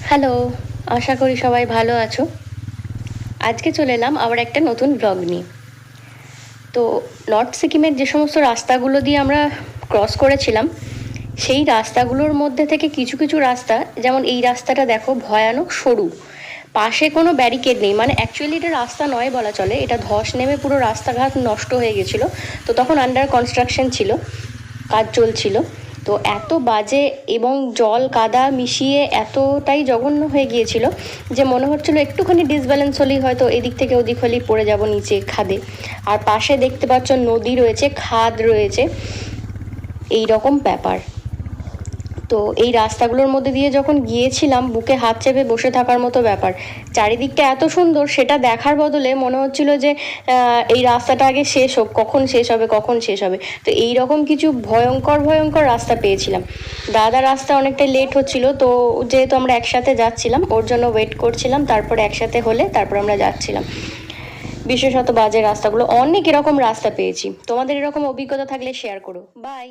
Hello, আশা করি সবাই ভালো আছো। আজকে চলে এলাম আবার একটা নতুন ব্লগ নিয়ে। তো নর্থ সিকিমের যে সমস্ত রাস্তাগুলো দিয়ে আমরা ক্রস করেছিলাম, সেই রাস্তাগুলোর মধ্যে থেকে কিছু কিছু রাস্তা, যেমন এই রাস্তাটা দেখো, ভয়ানক সরু। পাশে কোনো ব্যারিকেড নেই, মানে অ্যাকচুয়ালি এটা রাস্তা নয় বলা চলে, এটা ধস নেমে পুরো রাস্তাঘাট নষ্ট হয়ে গেছিলো। তো তখন আন্ডার কনস্ট্রাকশন ছিল, কাজ চলছিল। তো এত বাজে এবং জল কাদা মিশিয়ে এতটাই জঘন্য হয়ে গিয়েছিল যে মনে হচ্ছিল একটুখানি ডিসব্যালেন্স হলেই হয়তো এদিক থেকে ওদিক হলেই পড়ে যাব নিচে খাদে। আর পাশে দেখতে পাচ্ছ নদী রয়েছে, খাদ রয়েছে, এই রকম ব্যাপার। তো এই রাস্তাগুলোর মধ্যে দিয়ে যখন গিয়েছিলাম, বুকে হাত চেপে বসে থাকার মতো ব্যাপার। চারিদিকটা এত সুন্দর, সেটা দেখার বদলে মনে হচ্ছিল যে এই রাস্তাটা আগে শেষ হোক, কখন শেষ হবে কখন শেষ হবে। তো এই রকম কিছু ভয়ঙ্কর ভয়ঙ্কর রাস্তা পেয়েছিলাম। দাদা রাস্তা অনেকটা লেট হচ্ছিল, তো যেহেতু আমরা একসাথে যাচ্ছিলাম ওর জন্য ওয়েট করছিলাম, তারপরে একসাথে হলে তারপর আমরা যাচ্ছিলাম। বিশেষত বাজে রাস্তাগুলো, অনেক এরকম রাস্তা পেয়েছি। তোমাদের এরকম অভিজ্ঞতা থাকলে শেয়ার করো। বাই।